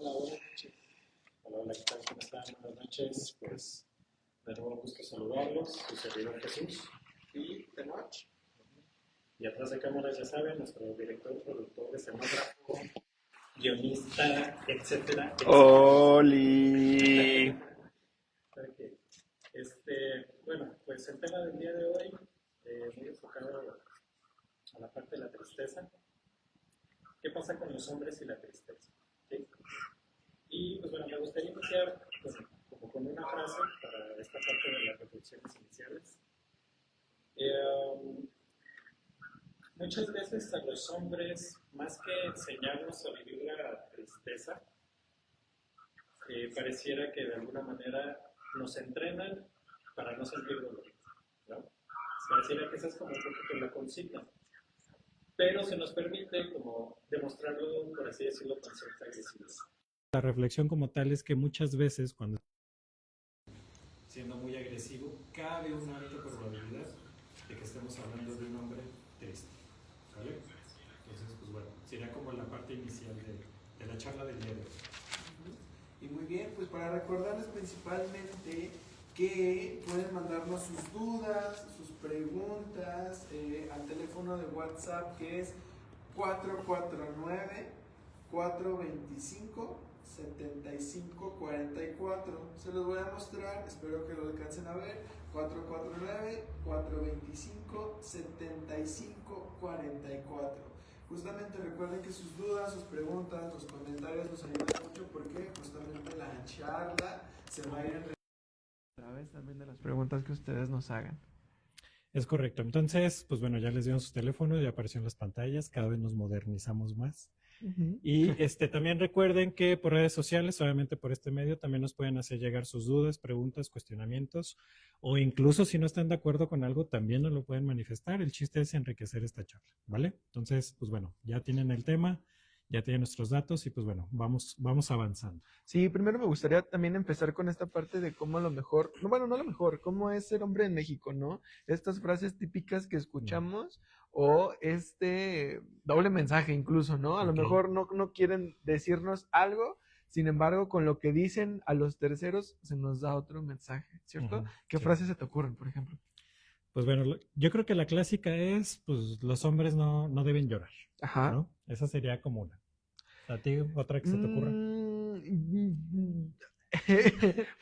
Hola, buenas noches. Hola, hola, ¿qué tal? ¿Cómo están? Buenas noches. Pues de nuevo gusto saludarlos, su servidor Jesús. Y de noche. Y atrás de cámaras, ya saben, nuestro director, productor, escenógrafo, guionista, etcétera, etcétera. Oli. Ok. Bueno, pues el tema del día de hoy, muy enfocado a la parte de la tristeza. ¿Qué pasa con los hombres y la tristeza? ¿Sí? Y pues bueno, me gustaría iniciar como con una frase para esta parte de las reflexiones iniciales. Eh, Muchas veces a los hombres, más que enseñarnos a vivir la tristeza, pareciera que de alguna manera nos entrenan para no sentir dolor, ¿no? Pareciera que esa es como un poquito la consigna, pero se nos permite como demostrarlo, por así decirlo, con cierta agresividad. La reflexión como tal es que muchas veces cuando siendo muy agresivo, cabe una alta probabilidad de que estemos hablando de un hombre triste, ¿vale? Entonces, pues bueno, sería como la parte inicial de la charla del día de hoy. Y muy bien, pues para recordarles principalmente que pueden mandarnos sus dudas, sus preguntas al teléfono de WhatsApp que es 449-425-7544. Se los voy a mostrar, espero que lo alcancen a ver. 449-425-7544. Justamente recuerden que sus dudas, sus preguntas, los comentarios nos ayudan mucho porque justamente la charla se va a ir a través también de las preguntas que ustedes nos hagan. Es correcto. Entonces, pues bueno, ya les dieron sus teléfonos, ya apareció en las pantallas, cada vez nos modernizamos más. Y también recuerden que por redes sociales, obviamente por este medio, también nos pueden hacer llegar sus dudas, preguntas, cuestionamientos, o incluso si no están de acuerdo con algo, también nos lo pueden manifestar. El chiste es enriquecer esta charla, ¿vale? Entonces, pues bueno, ya tienen el tema, ya tienen nuestros datos y pues bueno, vamos avanzando. Sí, primero me gustaría también empezar con esta parte de cómo a lo mejor, no, bueno, no a lo mejor, cómo es ser hombre en México, ¿no? Estas frases típicas que escuchamos o este doble mensaje incluso, ¿no? A lo mejor no quieren decirnos algo, sin embargo, con lo que dicen a los terceros se nos da otro mensaje, ¿cierto? ¿Qué frases se te ocurren, por ejemplo? Pues bueno, yo creo que la clásica es, pues los hombres no deben llorar, Ajá. ¿no? Esa sería como una. ¿A ti otra que se te ocurra?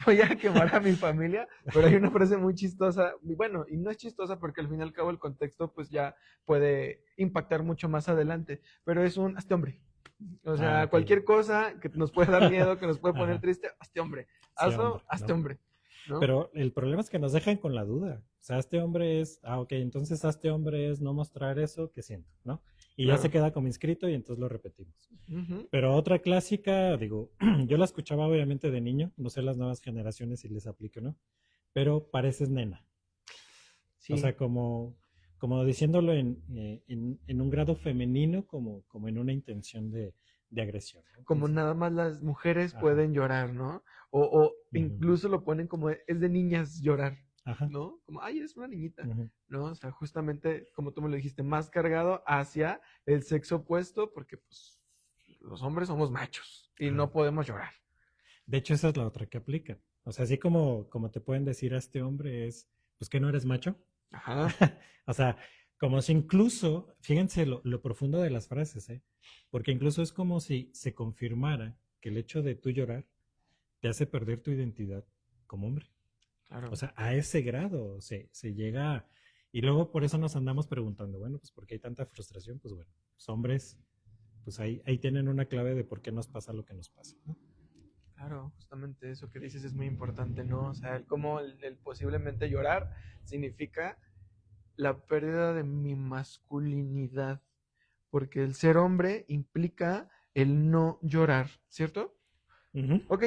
Voy a quemar a mi familia, pero hay una frase muy chistosa, bueno, y no es chistosa porque al fin y al cabo el contexto pues ya puede impactar mucho más adelante, pero es un hazte hombre. O sea, cualquier cosa que nos puede dar miedo, que nos puede poner triste, hazte hombre. Hazlo, hazte hombre. ¿No? Pero el problema es que nos dejan con la duda. O sea, este hombre es, ok, entonces este hombre es no mostrar eso que siento, ¿no? Y ya se queda como inscrito y entonces lo repetimos. Pero otra clásica, digo, yo la escuchaba obviamente de niño, no sé las nuevas generaciones si les aplica o no, pero pareces nena. Sí. O sea, como diciéndolo en un grado femenino, como en una intención de agresión, ¿no? Como nada más las mujeres pueden llorar, ¿no? O incluso lo ponen como es de niñas llorar, ¿no? Como, ay, eres una niñita, ¿no? O sea, justamente, como tú me lo dijiste, más cargado hacia el sexo opuesto, porque pues los hombres somos machos y no podemos llorar. De hecho, esa es la otra que aplican. O sea, así como te pueden decir a este hombre es, pues que no eres macho. Ajá. O sea, como si incluso, fíjense lo profundo de las frases, ¿eh? Porque incluso es como si se confirmara que el hecho de tú llorar te hace perder tu identidad como hombre. Claro. O sea, a ese grado se llega, y luego por eso nos andamos preguntando, bueno, pues ¿por qué hay tanta frustración? Pues bueno, los hombres, pues ahí tienen una clave de por qué nos pasa lo que nos pasa, ¿no? Claro, justamente eso que dices es muy importante, ¿no? O sea, el cómo el posiblemente llorar significa la pérdida de mi masculinidad, porque el ser hombre implica el no llorar, ¿cierto? Ok,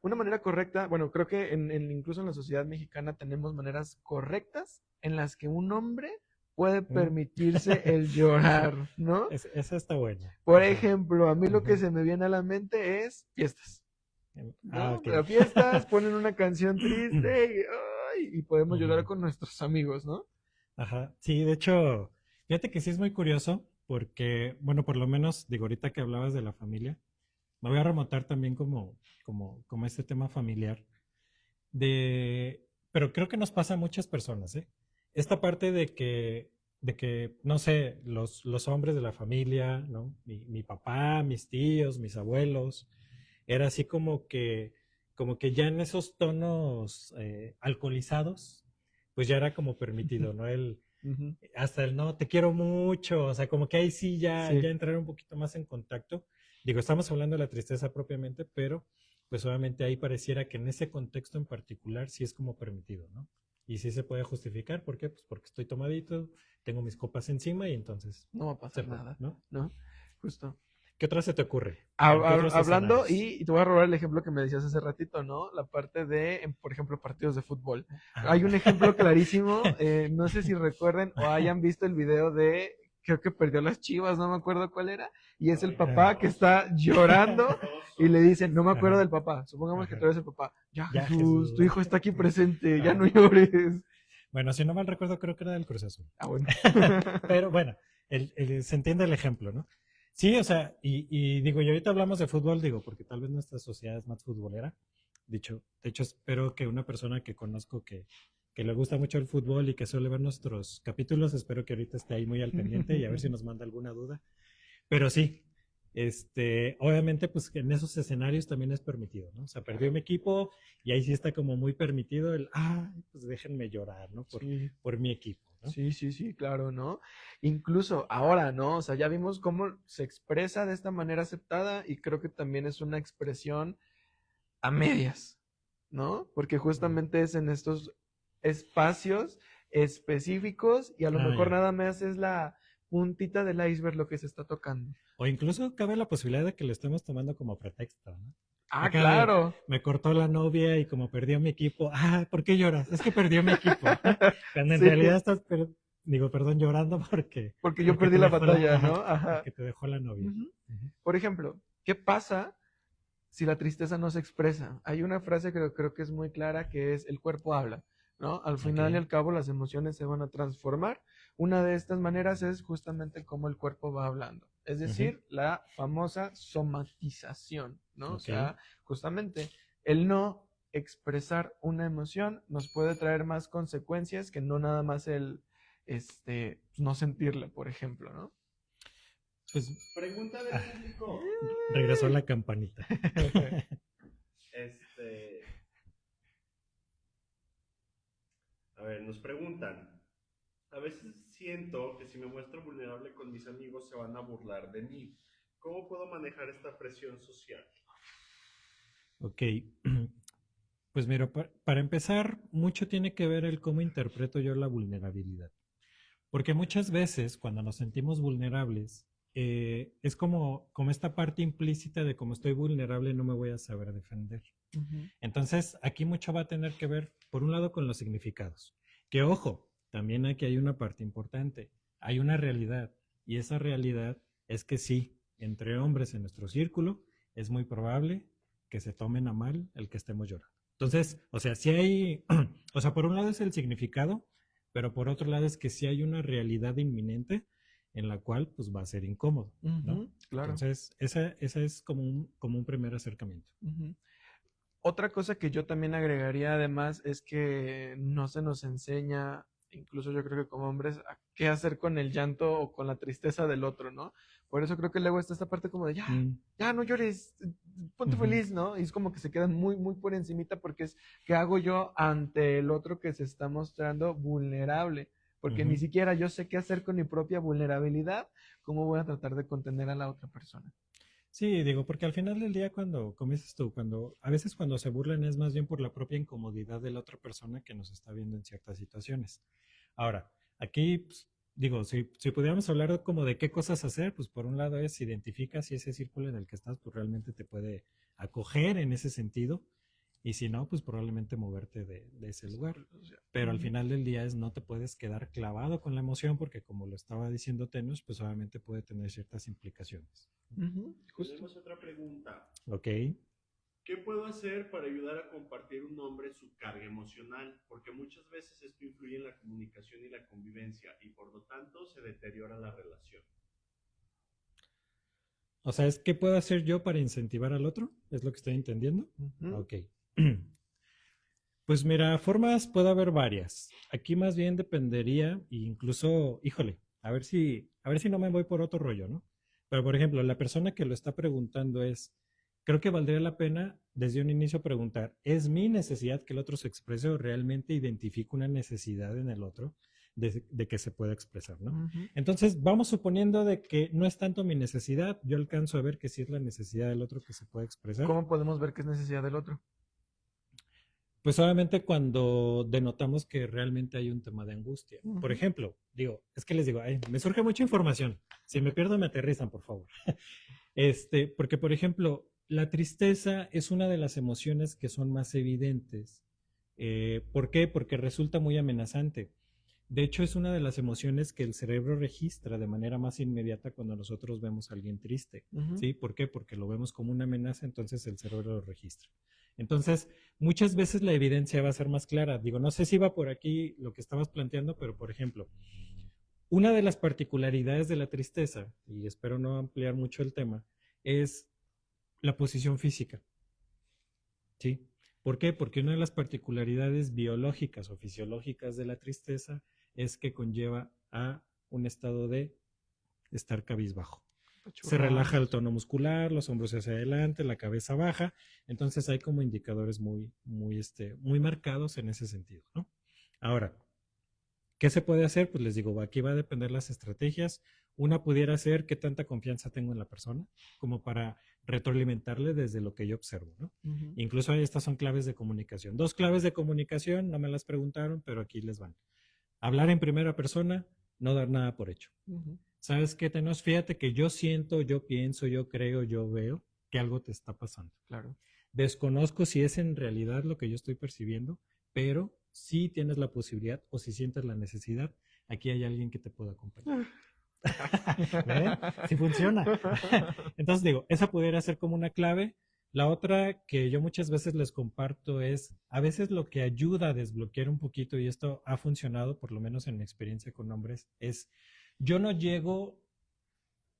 una manera correcta, bueno, creo que incluso en la sociedad mexicana tenemos maneras correctas en las que un hombre puede permitirse el llorar, ¿no? Esa está buena. Por ejemplo, a mí lo que se me viene a la mente es fiestas. ¿No? Las fiestas ponen una canción triste y podemos llorar con nuestros amigos, ¿no? Ajá, sí, de hecho, fíjate que sí es muy curioso porque, bueno, por lo menos, digo, ahorita que hablabas de la familia, me voy a remontar también como este tema familiar pero creo que nos pasa a muchas personas, ¿eh? Esta parte de que, no sé, los hombres de la familia, ¿no? Mi papá, mis tíos, mis abuelos, era así como que ya en esos tonos alcoholizados, pues ya era como permitido, ¿no? Ujú. Hasta el no, te quiero mucho, o sea, como que ahí sí ya Sí, entrar un poquito más en contacto. Digo, estamos hablando de la tristeza propiamente, pero pues obviamente ahí pareciera que en ese contexto en particular sí es como permitido, ¿no? Y sí se puede justificar, ¿por qué? Pues porque estoy tomadito, tengo mis copas encima y entonces no va a se pasar puede, nada, ¿no? ¿no? Justo. ¿Qué otra se te ocurre? ¿En qué otros Hablando, escenarios? y te voy a robar el ejemplo que me decías hace ratito, ¿no? La parte de, por ejemplo, partidos de fútbol. Ah. Hay un ejemplo clarísimo, no sé si recuerden o hayan visto el video de, creo que perdió las Chivas, no me acuerdo cuál era, y es el papá que está llorando y le dicen, no me acuerdo Ajá, del papá, supongamos que tú ajá. eres el papá, ya Ya, Jesús, tu Jesús. hijo está aquí presente, ya no Ajá. llores. Bueno, si no mal recuerdo, creo que era del Cruz Azul. Ah, bueno. Pero bueno, se entiende el ejemplo, ¿no? Sí, o sea, y digo, y ahorita hablamos de fútbol, digo, porque tal vez nuestra sociedad es más futbolera. De hecho, espero que una persona que conozco que le gusta mucho el fútbol y que suele ver nuestros capítulos, espero que ahorita esté ahí muy al pendiente y a ver si nos manda alguna duda. Pero sí, obviamente, pues en esos escenarios también es permitido, ¿no? O sea, perdió mi equipo y ahí sí está como muy permitido pues déjenme llorar, ¿no? Sí. Por mi equipo, ¿no? Sí, sí, sí, claro, ¿no? Incluso ahora, ¿no? O sea, ya vimos cómo se expresa de esta manera aceptada y creo que también es una expresión a medias, ¿no? Porque Mm. justamente es en estos espacios específicos y a lo mejor Ya. nada más es la puntita del iceberg lo que se está tocando. O incluso cabe la posibilidad de que lo estemos tomando como pretexto, ¿no? Ah, Acá de, claro. me cortó la novia y como perdió mi equipo, ¿por qué lloras? Es que perdió mi equipo. Cuando en Sí, realidad estás, digo, perdón, llorando porque yo porque perdí te la dejó batalla, ¿no? Ajá. porque te dejó la novia. Ujú. Ujú. Por ejemplo, ¿qué pasa si la tristeza no se expresa? Hay una frase que creo que es muy clara que es el cuerpo habla, ¿no? Al Ok. final y al cabo las emociones se van a transformar. Una de estas maneras es justamente cómo el cuerpo va hablando, es Ujú. decir, la famosa somatización, ¿no? O Ok. sea, justamente el no expresar una emoción nos puede traer más consecuencias que no nada más el no sentirla, por ejemplo, ¿no? Pues Pregunta del ah, público. regresó la campanita. Este, a ver, nos preguntan. A veces siento que si me muestro vulnerable con mis amigos se van a burlar de mí. ¿Cómo puedo manejar esta presión social? Ok. Pues mira, para empezar, mucho tiene que ver el cómo interpreto yo la vulnerabilidad. Porque muchas veces cuando nos sentimos vulnerables, es como esta parte implícita de como estoy vulnerable no me voy a saber defender. Ujú. Entonces, aquí mucho va a tener que ver, por un lado, con los significados. Que ojo, también aquí hay una parte importante. Hay una realidad. Y esa realidad es que sí, entre hombres en nuestro círculo, es muy probable que se tomen a mal el que estemos llorando. Entonces, o sea, si hay, o sea, por un lado es el significado, pero por otro lado es que sí hay una realidad inminente en la cual pues va a ser incómodo, ¿no? Ujú, claro. Entonces, esa es como un primer acercamiento. Ujú. Otra cosa que yo también agregaría además es que no se nos enseña, incluso yo creo que como hombres, a qué hacer con el llanto o con la tristeza del otro, ¿no? Por eso creo que luego está esta parte como de, ya, Mm, ya, no llores, ponte ujú. feliz, ¿no? Y es como que se quedan muy, muy por encimita porque es, ¿qué hago yo ante el otro que se está mostrando vulnerable? Porque ni Ujú. siquiera yo sé qué hacer con mi propia vulnerabilidad, ¿cómo voy a tratar de contener a la otra persona? Sí, digo, porque al final del día como dices tú, a veces cuando se burlan es más bien por la propia incomodidad de la otra persona que nos está viendo en ciertas situaciones. Ahora, aquí, pues, digo, si pudiéramos hablar como de qué cosas hacer, pues por un lado es identifica si ese círculo en el que estás, pues realmente te puede acoger en ese sentido, y si no, pues probablemente moverte de ese lugar. O sea, Pero al ujú, final del día no te puedes quedar clavado con la emoción porque como lo estaba diciendo Tenus, pues obviamente puede tener ciertas implicaciones. ujú, justo. Tenemos otra pregunta. Ok. ¿Qué puedo hacer para ayudar a compartir un hombre su carga emocional? Porque muchas veces esto influye en la comunicación y la convivencia y por lo tanto se deteriora la relación. O sea, ¿qué puedo hacer yo para incentivar al otro? ¿Es lo que estoy entendiendo? Ok. Pues mira, formas puede haber varias. Aquí más bien dependería, e incluso, híjole, a ver si no me voy por otro rollo, ¿no? Pero por ejemplo, la persona que lo está preguntando creo que valdría la pena desde un inicio preguntar, ¿es mi necesidad que el otro se exprese o realmente identifico una necesidad en el otro de que se pueda expresar, ¿no? Entonces, vamos suponiendo de que no es tanto mi necesidad, yo alcanzo a ver que sí es la necesidad del otro que se pueda expresar. ¿Cómo podemos ver que es necesidad del otro? Pues obviamente cuando denotamos que realmente hay un tema de angustia. Por ejemplo, es que les digo, me surge mucha información. Si me pierdo, me aterrizan, por favor. Porque, por ejemplo, la tristeza es una de las emociones que son más evidentes. ¿Por qué? Porque resulta muy amenazante. De hecho, es una de las emociones que el cerebro registra de manera más inmediata cuando nosotros vemos a alguien triste. ¿Sí? ¿Por qué? Porque lo vemos como una amenaza, entonces el cerebro lo registra. Entonces, muchas veces la evidencia va a ser más clara. No sé si va por aquí lo que estabas planteando, pero por ejemplo, una de las particularidades de la tristeza, y espero no ampliar mucho el tema, es la posición física. ¿Sí? ¿Por qué? Porque una de las particularidades biológicas o fisiológicas de la tristeza es que conlleva a un estado de estar cabizbajo. Se relaja el tono muscular, los hombros hacia adelante, la cabeza baja, entonces hay como indicadores muy marcados en ese sentido, ¿no? Ahora, ¿qué se puede hacer? Pues les digo, aquí va a depender las estrategias. Una pudiera ser qué tanta confianza tengo en la persona, como para retroalimentarle desde lo que yo observo, ¿no? Incluso estas son claves de comunicación. 2 claves de comunicación, no me las preguntaron, pero aquí les van. Hablar en primera persona, no dar nada por hecho. ¿Sabes qué, Tenos? Fíjate que yo siento, yo pienso, yo creo, yo veo que algo te está pasando. Claro. Desconozco si es en realidad lo que yo estoy percibiendo, pero si tienes la posibilidad o si sientes la necesidad, aquí hay alguien que te pueda acompañar. ¿Ven? Sí funciona. Entonces esa pudiera ser como una clave. La otra que yo muchas veces les comparto es, a veces lo que ayuda a desbloquear un poquito, y esto ha funcionado, por lo menos en mi experiencia con hombres, es, yo no llego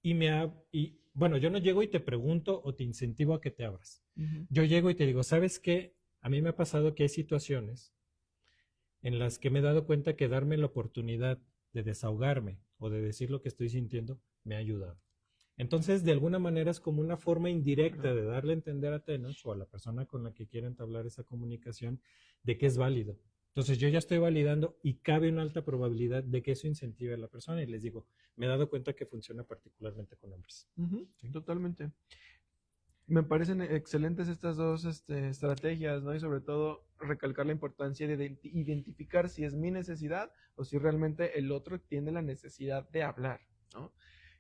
yo no llego y te pregunto o te incentivo a que te abras. Yo llego y te digo, ¿sabes qué? A mí me ha pasado que hay situaciones en las que me he dado cuenta que darme la oportunidad de desahogarme o de decir lo que estoy sintiendo me ha ayudado. Entonces, de alguna manera es como una forma indirecta de darle a entender a Tenos o a la persona con la que quiera entablar esa comunicación de que es válido. Entonces, yo ya estoy validando y cabe una alta probabilidad de que eso incentive a la persona. Y les digo, me he dado cuenta que funciona particularmente con hombres. ¿Sí? Totalmente. Me parecen excelentes estas dos estrategias, ¿no? Y sobre todo recalcar la importancia de identificar si es mi necesidad o si realmente el otro tiene la necesidad de hablar, ¿no?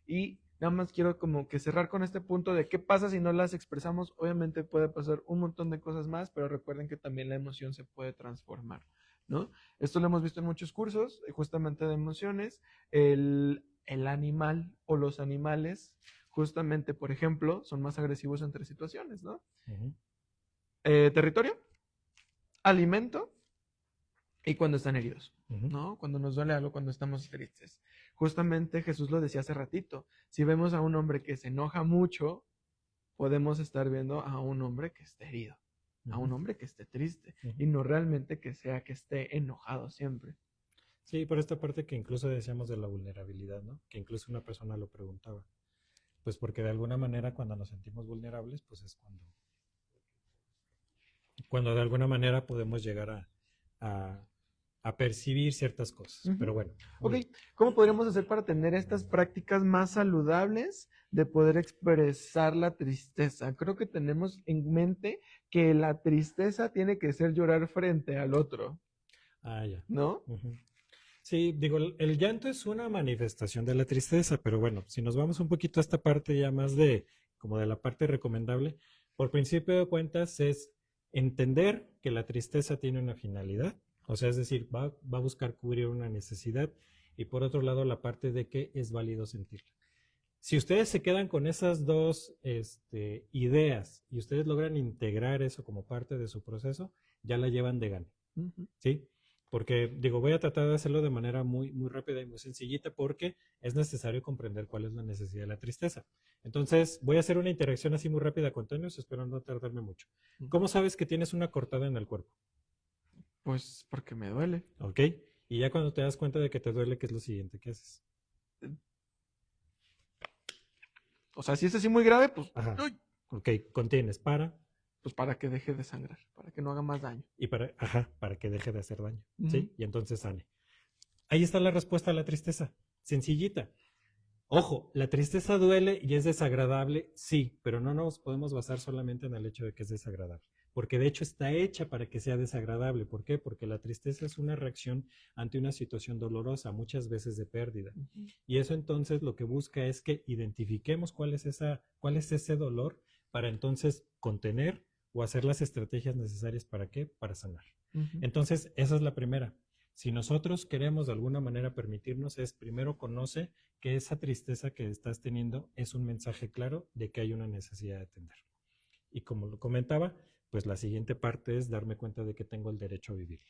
Y nada más quiero como que cerrar con este punto de qué pasa si no las expresamos. Obviamente puede pasar un montón de cosas más, pero recuerden que también la emoción se puede transformar, ¿no? Esto lo hemos visto en muchos cursos, justamente de emociones. El animal o los animales, justamente, por ejemplo, son más agresivos entre situaciones, ¿no? Territorio, alimento y cuando están heridos, ¿no? Cuando nos duele algo, cuando estamos tristes. Justamente Jesús lo decía hace ratito, si vemos a un hombre que se enoja mucho, podemos estar viendo a un hombre que esté herido, a un hombre que esté triste, y no realmente que esté enojado siempre. Sí, por esta parte que incluso decíamos de la vulnerabilidad, ¿no? Que incluso una persona lo preguntaba. Pues porque de alguna manera cuando nos sentimos vulnerables, pues es cuando de alguna manera podemos llegar a percibir ciertas cosas. Pero bueno. Ok, ¿cómo podríamos hacer para tener estas prácticas más saludables de poder expresar la tristeza? Creo que tenemos en mente que la tristeza tiene que ser llorar frente al otro. Ya. ¿No? Sí, el llanto es una manifestación de la tristeza, pero bueno, si nos vamos un poquito a esta parte ya más como de la parte recomendable, por principio de cuentas es entender que la tristeza tiene una finalidad, o sea, es decir, va a buscar cubrir una necesidad, y por otro lado la parte de que es válido sentirla. Si ustedes se quedan con esas dos ideas y ustedes logran integrar eso como parte de su proceso, ya la llevan de gana, ¿sí? Porque, digo, voy a tratar de hacerlo de manera muy, muy rápida y muy sencillita porque es necesario comprender cuál es la necesidad de la tristeza. Entonces, voy a hacer una interacción así muy rápida con Toño, espero no tardarme mucho. ¿Cómo sabes que tienes una cortada en el cuerpo? Pues porque me duele. ¿Ok? Y ya cuando te das cuenta de que te duele, ¿qué es lo siguiente que haces? O sea, si es así muy grave, pues, Ajá. ¡ay! Ok, contienes Pues para que deje de sangrar, para que no haga más daño. y para que deje de hacer daño. Ujú. ¿Sí? Y entonces sane. Ahí está la respuesta a la tristeza. Sencillita. Ojo, la tristeza duele y es desagradable, sí, pero no nos podemos basar solamente en el hecho de que es desagradable, porque de hecho está hecha para que sea desagradable. ¿Por qué? Porque la tristeza es una reacción ante una situación dolorosa, muchas veces de pérdida. Ujú. Y eso entonces lo que busca es que identifiquemos cuál es ese dolor para entonces contener o hacer las estrategias necesarias para qué, para sanar. Ujú. Entonces, esa es la primera. Si nosotros queremos de alguna manera permitirnos es, primero conoce que esa tristeza que estás teniendo es un mensaje claro de que hay una necesidad de atender. Y como lo comentaba, pues la siguiente parte es darme cuenta de que tengo el derecho a vivir.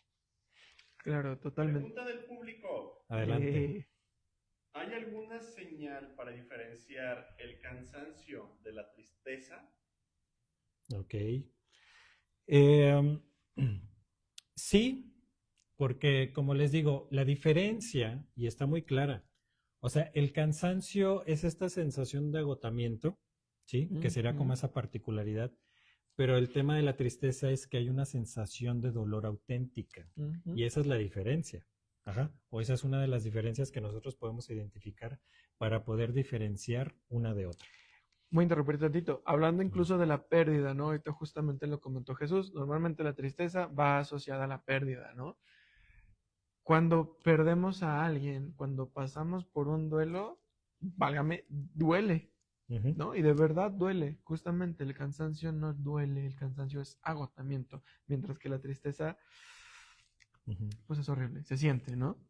Claro, totalmente. Pregunta del público. Adelante. ¿Hay alguna señal para diferenciar el cansancio de la tristeza? Ok. Sí, porque como les digo, la diferencia, y está muy clara, o sea, el cansancio es esta sensación de agotamiento, ¿sí? Que será como esa particularidad, pero el tema de la tristeza es que hay una sensación de dolor auténtica, Ujú. y esa es la diferencia. Ajá. O esa es una de las diferencias que nosotros podemos identificar para poder diferenciar una de otra. Voy a interrumpir tantito. Hablando incluso de la pérdida, ¿no? Ahorita justamente lo comentó Jesús. Normalmente la tristeza va asociada a la pérdida, ¿no? Cuando perdemos a alguien, cuando pasamos por un duelo, válgame, duele, Ujú. ¿no? Y de verdad duele. Justamente el cansancio no duele, el cansancio es agotamiento, mientras que la tristeza, Ujú. pues es horrible, se siente, ¿no?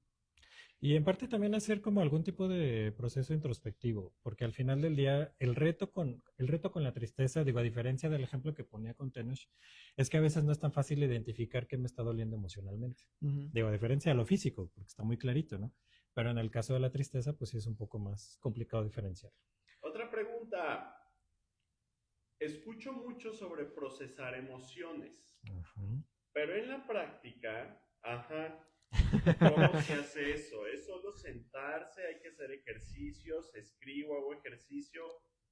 Y en parte también hacer como algún tipo de proceso introspectivo, porque al final del día el reto con la tristeza, digo, a diferencia del ejemplo que ponía con Tenoch, es que a veces no es tan fácil identificar qué me está doliendo emocionalmente. Ujú. Digo, a diferencia de lo físico, porque está muy clarito, ¿no? Pero en el caso de la tristeza, pues sí es un poco más complicado diferenciar. Otra pregunta. Escucho mucho sobre procesar emociones, Ajá. pero en la práctica, ¿cómo se hace eso? ¿Es solo sentarse? ¿Hay que hacer ejercicios? ¿Escribo? ¿Hago ejercicio?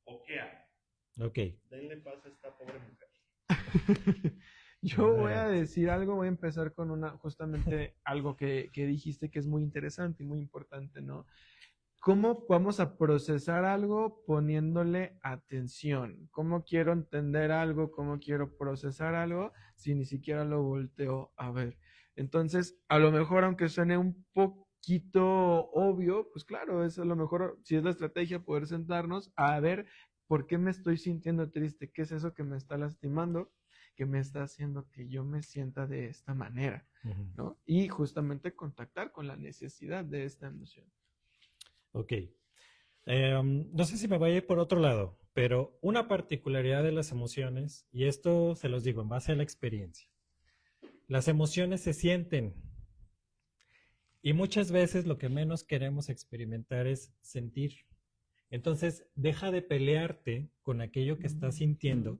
¿O qué hago? Ok. Denle paz a esta pobre mujer. Yo voy a decir algo, voy a empezar con justamente algo que dijiste que es muy interesante y muy importante, ¿no? ¿Cómo vamos a procesar algo poniéndole atención? ¿Cómo quiero entender algo? ¿Cómo quiero procesar algo si ni siquiera lo volteo a ver? Entonces, a lo mejor, aunque suene un poquito obvio, pues claro, es a lo mejor, si es la estrategia, poder sentarnos a ver por qué me estoy sintiendo triste, qué es eso que me está lastimando, que me está haciendo que yo me sienta de esta manera, Ujú. ¿no? Y justamente contactar con la necesidad de esta emoción. Ok. No sé si me voy a ir por otro lado, pero una particularidad de las emociones, y esto se los digo en base a la experiencia, las emociones se sienten y muchas veces lo que menos queremos experimentar es sentir. Entonces, deja de pelearte con aquello que estás sintiendo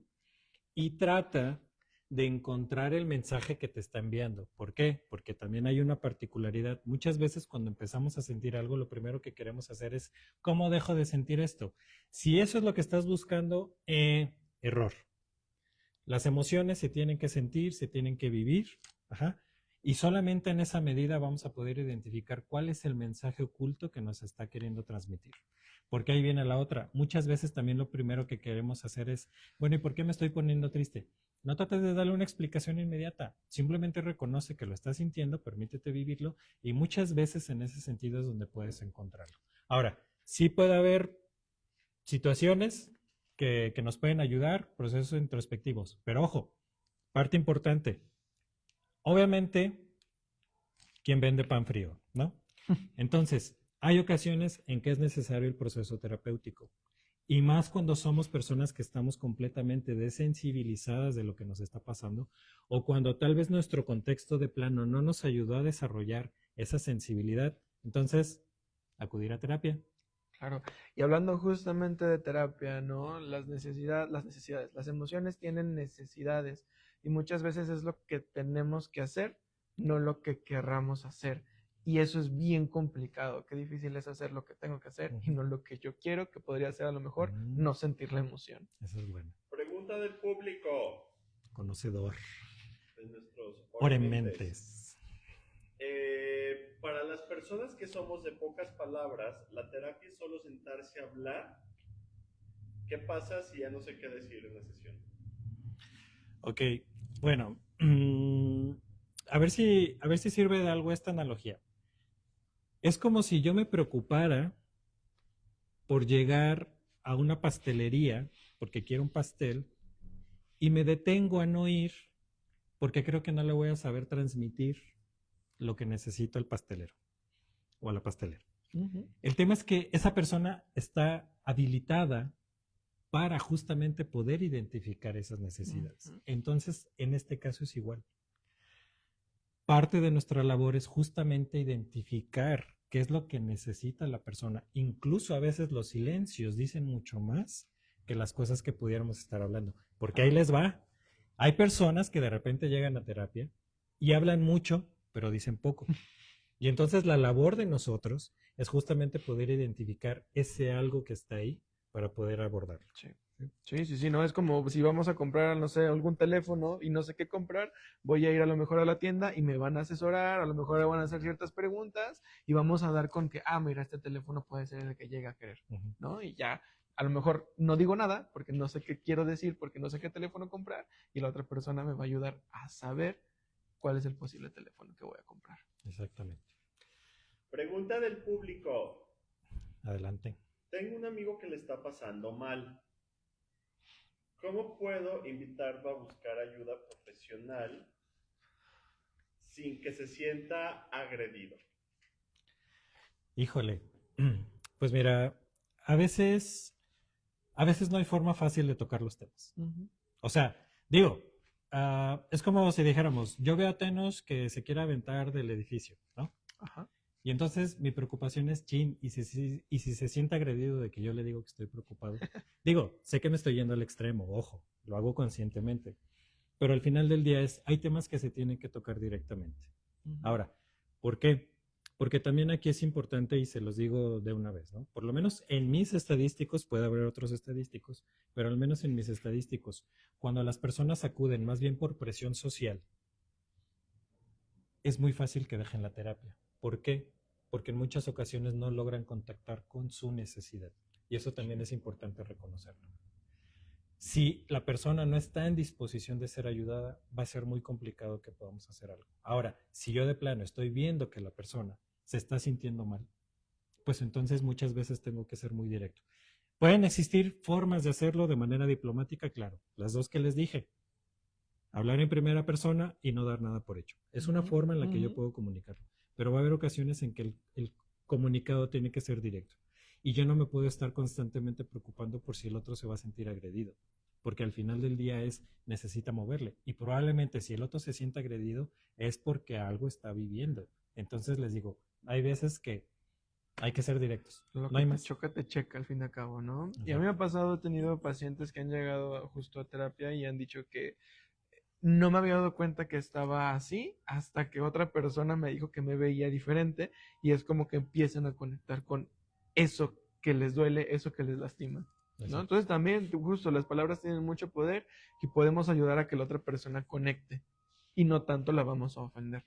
y trata de encontrar el mensaje que te está enviando. ¿Por qué? Porque también hay una particularidad. Muchas veces cuando empezamos a sentir algo, lo primero que queremos hacer es, ¿cómo dejo de sentir esto? Si eso es lo que estás buscando, error. Las emociones se tienen que sentir, se tienen que vivir, ajá, y solamente en esa medida vamos a poder identificar cuál es el mensaje oculto que nos está queriendo transmitir. Porque ahí viene la otra. Muchas veces también lo primero que queremos hacer es, bueno, ¿y por qué me estoy poniendo triste? No trates de darle una explicación inmediata. Simplemente reconoce que lo estás sintiendo, permítete vivirlo y muchas veces en ese sentido es donde puedes encontrarlo. Ahora, sí puede haber situaciones que nos pueden ayudar, procesos introspectivos, pero ojo, parte importante. Obviamente, ¿quién vende pan frío? ¿No? Entonces, hay ocasiones en que es necesario el proceso terapéutico Y más cuando somos personas que estamos completamente desensibilizadas de lo que nos está pasando, o cuando tal vez nuestro contexto de plano no nos ayudó a desarrollar esa sensibilidad. Entonces, acudir a terapia. Claro. Y hablando justamente de terapia, ¿no? Las necesidades, las emociones tienen necesidades y muchas veces es lo que tenemos que hacer, no lo que querramos hacer. Y eso es bien complicado. Qué difícil es hacer lo que tengo que hacer y no lo que yo quiero, que podría ser a lo mejor no sentir la emoción. Eso es bueno. Pregunta del público. Conocedor. De nuestros orementes. Para las personas que somos de pocas palabras, la terapia es solo sentarse a hablar. ¿Qué pasa si ya no sé qué decir en la sesión? Ok, bueno, a ver si sirve de algo esta analogía. Es como si yo me preocupara por llegar a una pastelería porque quiero un pastel y me detengo a no ir porque creo que no le voy a saber transmitir lo que necesito al pastelero o a la pastelera. El tema es que esa persona está habilitada para justamente poder identificar esas necesidades. Entonces, en este caso es igual. Parte de nuestra labor es justamente identificar qué es lo que necesita la persona. Incluso a veces los silencios dicen mucho más que las cosas que pudiéramos estar hablando. Porque ahí les va. Hay personas que de repente llegan a terapia y hablan mucho, pero dicen poco. Y entonces la labor de nosotros es justamente poder identificar ese algo que está ahí para poder abordarlo. Sí, no es como si vamos a comprar, no sé, algún teléfono y no sé qué comprar, voy a ir a lo mejor a la tienda y me van a asesorar, a lo mejor me van a hacer ciertas preguntas y vamos a dar con que, mira, este teléfono puede ser el que llega a querer, ¿no? Y ya, a lo mejor no digo nada porque no sé qué quiero decir, porque no sé qué teléfono comprar y la otra persona me va a ayudar a saber cuál es el posible teléfono que voy a comprar. Exactamente. Pregunta del público. Adelante. Tengo un amigo que le está pasando mal. ¿Cómo puedo invitarlo a buscar ayuda profesional sin que se sienta agredido? Híjole, pues mira, a veces no hay forma fácil de tocar los temas. O sea, digo, es como si dijéramos, yo veo a Thanos que se quiere aventar del edificio, ¿no? Ajá. Y entonces mi preocupación es, y si se siente agredido de que yo le digo que estoy preocupado. Digo, sé que me estoy yendo al extremo, ojo, lo hago conscientemente. Pero al final del día hay temas que se tienen que tocar directamente. Ahora, ¿por qué? Porque también aquí es importante, y se los digo de una vez, ¿no? Por lo menos en mis estadísticos, puede haber otros estadísticos, pero al menos en mis estadísticos, cuando las personas acuden más bien por presión social, es muy fácil que dejen la terapia. ¿Por qué? Porque en muchas ocasiones no logran contactar con su necesidad. Y eso también es importante reconocerlo. Si la persona no está en disposición de ser ayudada, va a ser muy complicado que podamos hacer algo. Ahora, si yo de plano estoy viendo que la persona se está sintiendo mal, pues entonces muchas veces tengo que ser muy directo. ¿Pueden existir formas de hacerlo de manera diplomática? Claro, las dos que les dije. Hablar en primera persona y no dar nada por hecho. Es una forma en la que yo puedo comunicarlo. Pero va a haber ocasiones en que el comunicado tiene que ser directo. Y yo no me puedo estar constantemente preocupando por si el otro se va a sentir agredido. Porque al final del día necesita moverle. Y probablemente si el otro se siente agredido es porque algo está viviendo. Entonces les digo, hay veces que hay que ser directos. Lo no hay que más. te choca, te checa al fin y al cabo, ¿no? Y a mí me ha pasado, he tenido pacientes que han llegado justo a terapia y han dicho que no me había dado cuenta que estaba así hasta que otra persona me dijo que me veía diferente y es como que empiezan a conectar con eso que les duele, eso que les lastima, ¿no? Entonces también justo las palabras tienen mucho poder y podemos ayudar a que la otra persona conecte y no tanto la vamos a ofender.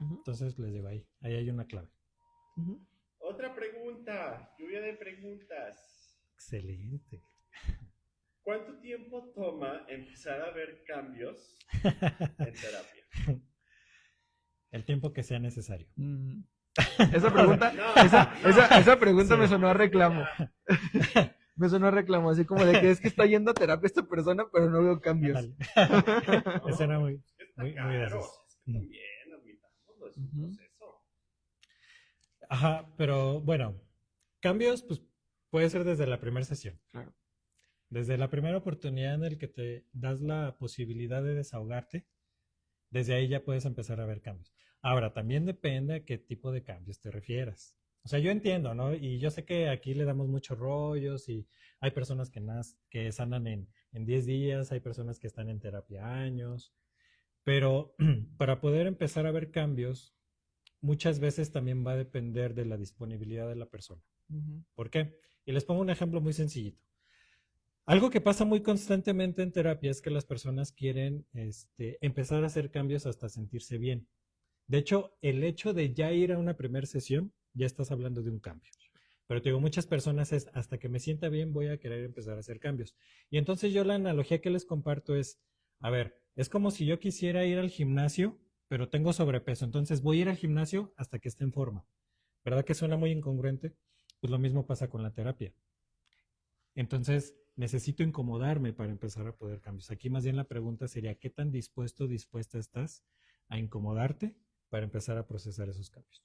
Entonces les digo, ahí hay una clave. Otra pregunta, lluvia de preguntas. Excelente. ¿Cuánto tiempo toma empezar a ver cambios en terapia? El tiempo que sea necesario. Esa pregunta, esa pregunta me sonó a reclamo. Me sonó a reclamo, así como de que es que está yendo a terapia esta persona, pero no veo cambios. Eso era muy de esos. También, admitámoslo, es un proceso. Ajá, pero bueno, cambios, pues puede ser desde la primera sesión. Claro. Desde la primera oportunidad en la que te das la posibilidad de desahogarte, desde ahí ya puedes empezar a ver cambios. Ahora, también depende a qué tipo de cambios te refieras. O sea, yo entiendo, ¿no? Y yo sé que aquí le damos muchos rollos y hay personas que sanan en 10 días, hay personas que están en terapia años, pero para poder empezar a ver cambios, muchas veces también va a depender de la disponibilidad de la persona. ¿Por qué? Y les pongo un ejemplo muy sencillito. Algo que pasa muy constantemente en terapia es que las personas quieren empezar a hacer cambios hasta sentirse bien. De hecho, el hecho de ya ir a una primera sesión, ya estás hablando de un cambio. Pero te digo, muchas personas es, hasta que me sienta bien voy a querer empezar a hacer cambios. Y entonces yo la analogía que les comparto es, a ver, es como si yo quisiera ir al gimnasio, pero tengo sobrepeso. Entonces voy a ir al gimnasio hasta que esté en forma. ¿Verdad que suena muy incongruente? Pues lo mismo pasa con la terapia. Entonces, necesito incomodarme para empezar a poder cambios. Aquí más bien la pregunta sería, ¿qué tan dispuesto o dispuesta estás a incomodarte para empezar a procesar esos cambios?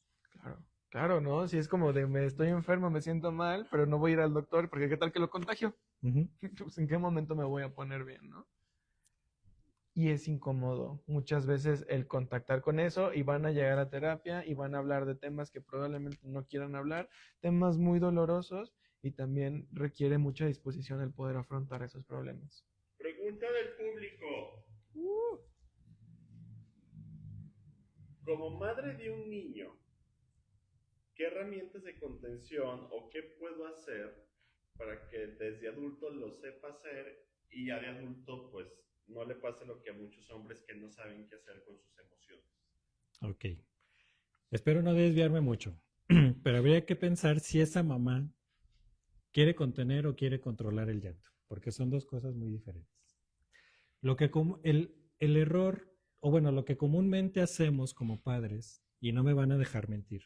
Claro, ¿no? Si es como de me estoy enfermo, me siento mal, pero no voy a ir al doctor porque ¿qué tal que lo contagio? Pues, ¿en qué momento me voy a poner bien, no? Y es incómodo muchas veces el contactar con eso y van a llegar a terapia y van a hablar de temas que probablemente no quieran hablar, temas muy dolorosos y también requiere mucha disposición el poder afrontar esos problemas. Pregunta del público. Como madre de un niño, ¿qué herramientas de contención o qué puedo hacer para que desde adulto lo sepa hacer y ya de adulto pues no le pase lo que a muchos hombres que no saben qué hacer con sus emociones? Ok. Espero no desviarme mucho, pero habría que pensar si esa mamá quiere contener o quiere controlar el llanto, porque son dos cosas muy diferentes. Lo que el error, o bueno, lo que comúnmente hacemos como padres, y no me van a dejar mentir,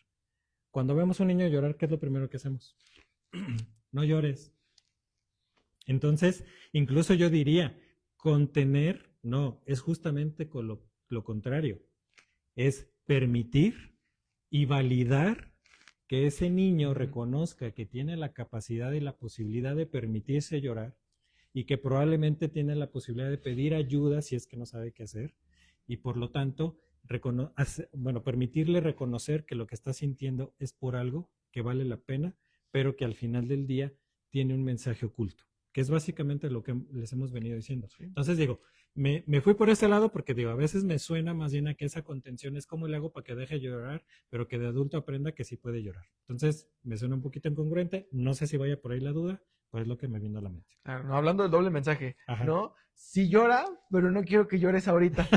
cuando vemos a un niño llorar, ¿qué es lo primero que hacemos? No llores. Entonces, incluso yo diría, contener, no, es justamente con lo contrario. Es permitir y validar que ese niño reconozca que tiene la capacidad y la posibilidad de permitirse llorar y que probablemente tiene la posibilidad de pedir ayuda si es que no sabe qué hacer y por lo tanto permitirle reconocer que lo que está sintiendo es por algo que vale la pena, pero que al final del día tiene un mensaje oculto, que es básicamente lo que les hemos venido diciendo. Sí. Entonces digo, me fui por ese lado porque digo, a veces me suena más bien a que esa contención es como le hago para que deje llorar, pero que de adulto aprenda que sí puede llorar. Entonces me suena un poquito incongruente, no sé si vaya por ahí la duda, pues es lo que me vino a la mente. Claro, no, hablando del doble mensaje, ¿no? Sí llora, pero no quiero que llores ahorita.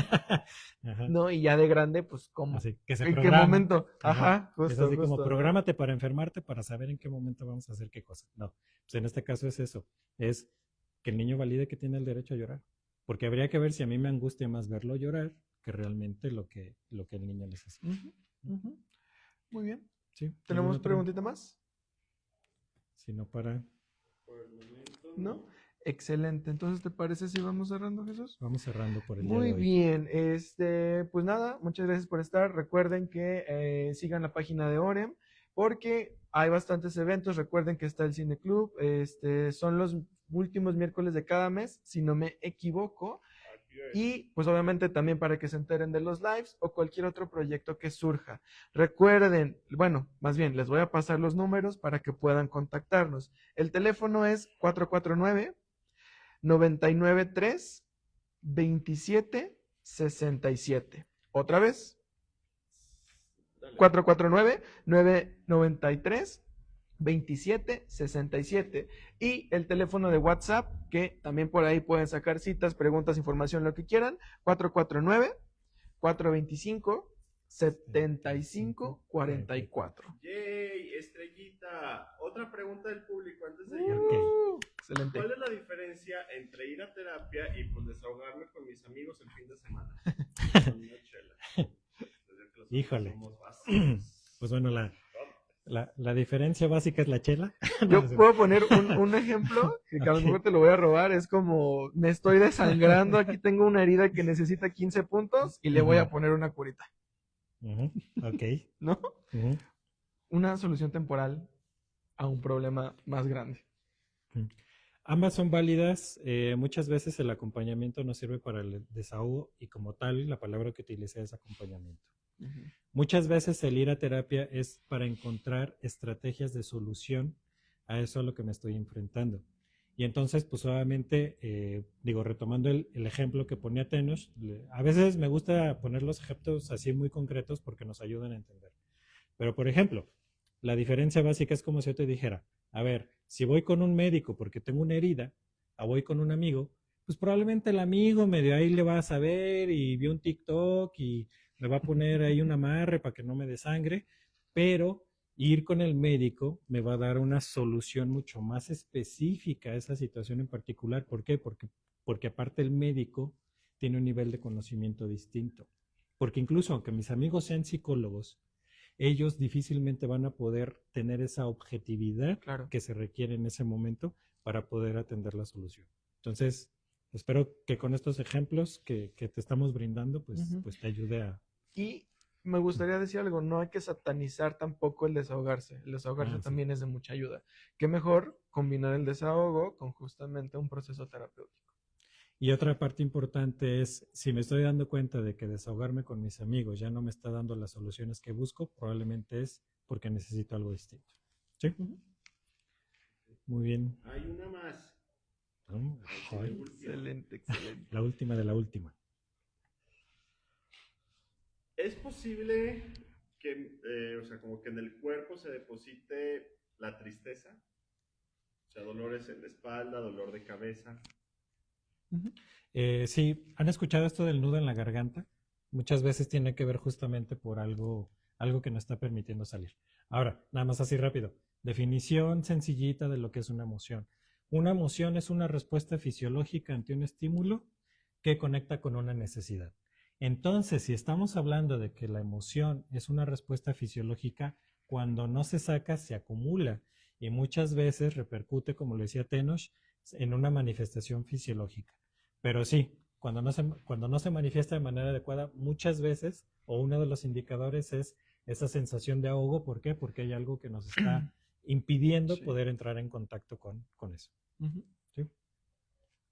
¿No? Y ya de grande, pues, ¿cómo? Así, que se ¿En programa. qué momento? Justo. Es así como, prográmate para enfermarte para saber en qué momento vamos a hacer qué cosa. No, pues en este caso es eso, es que el niño valide que tiene el derecho a llorar. Porque habría que ver si a mí me angustia más verlo llorar que realmente lo que el niño necesita. Muy bien. Sí, ¿tenemos preguntita más? Si no, para... Por el momento, ¿no? Excelente. Entonces, ¿te parece si vamos cerrando, Jesús? Vamos cerrando por el día de Muy hoy. bien. Pues nada, muchas gracias por estar. Recuerden que sigan la página de Orem porque hay bastantes eventos. Recuerden que está el Cine Club. Son los últimos miércoles de cada mes, si no me equivoco. Y pues obviamente también para que se enteren de los lives o cualquier otro proyecto que surja. Recuerden, bueno, más bien les voy a pasar los números para que puedan contactarnos. El teléfono es 449-993-2767. Otra vez. 449-993-2767 y el teléfono de WhatsApp, que también por ahí pueden sacar citas, preguntas, información, lo que quieran, 449-425-7544. ¡Yay! Estrellita. Otra pregunta del público antes de irnos. Excelente. ¿Cuál es la diferencia entre ir a terapia y pues desahogarme con mis amigos el fin de semana? Con una chela. Híjole. Pues bueno, la diferencia básica es la chela. Yo puedo poner un ejemplo, que a lo mejor te lo voy a robar, es como, me estoy desangrando, aquí tengo una herida que necesita 15 puntos y le voy a poner una curita. Ok. ¿No? Una solución temporal a un problema más grande. Ambas son válidas. Muchas veces el acompañamiento no sirve para el desahogo y como tal la palabra que utilicé es acompañamiento. Muchas veces el ir a terapia es para encontrar estrategias de solución a eso a lo que me estoy enfrentando. Y entonces, pues obviamente, retomando el ejemplo que ponía Tenoch, a veces me gusta poner los ejemplos así muy concretos porque nos ayudan a entender. Pero, por ejemplo, la diferencia básica es como si yo te dijera, a ver, si voy con un médico porque tengo una herida, o voy con un amigo, pues probablemente el amigo medio ahí le va a saber y vio un TikTok y me va a poner ahí un amarre para que no me dé sangre, pero ir con el médico me va a dar una solución mucho más específica a esa situación en particular. ¿Por qué? Porque aparte el médico tiene un nivel de conocimiento distinto. Porque incluso aunque mis amigos sean psicólogos, ellos difícilmente van a poder tener esa objetividad que se requiere en ese momento para poder atender la solución. Entonces, espero que con estos ejemplos que te estamos brindando, pues te ayude a... Y me gustaría decir algo, no hay que satanizar tampoco el desahogarse. El desahogarse también es de mucha ayuda. Qué mejor combinar el desahogo con justamente un proceso terapéutico. Y otra parte importante es, si me estoy dando cuenta de que desahogarme con mis amigos ya no me está dando las soluciones que busco, probablemente es porque necesito algo distinto. ¿Sí? Muy bien. Hay una más. Excelente. La última de la última. ¿Es posible que, como que en el cuerpo se deposite la tristeza? O sea, dolores en la espalda, dolor de cabeza. Sí, ¿han escuchado esto del nudo en la garganta? Muchas veces tiene que ver justamente por algo que nos está permitiendo salir. Ahora, nada más así rápido. Definición sencillita de lo que es una emoción. Una emoción es una respuesta fisiológica ante un estímulo que conecta con una necesidad. Entonces, si estamos hablando de que la emoción es una respuesta fisiológica, cuando no se saca, se acumula y muchas veces repercute, como lo decía Tenoch, en una manifestación fisiológica. Pero sí, cuando no se manifiesta de manera adecuada, muchas veces, o uno de los indicadores es esa sensación de ahogo. ¿Por qué? Porque hay algo que nos está impidiendo poder entrar en contacto con eso.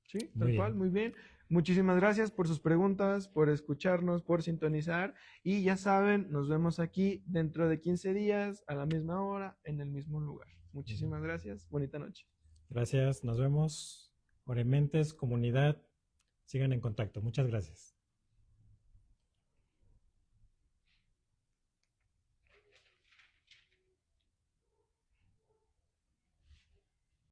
Sí, tal cual, muy bien. Muchísimas gracias por sus preguntas, por escucharnos, por sintonizar. Y ya saben, nos vemos aquí dentro de 15 días, a la misma hora, en el mismo lugar. Muchísimas gracias. Bonita noche. Gracias, nos vemos. Orementes, comunidad, sigan en contacto. Muchas gracias.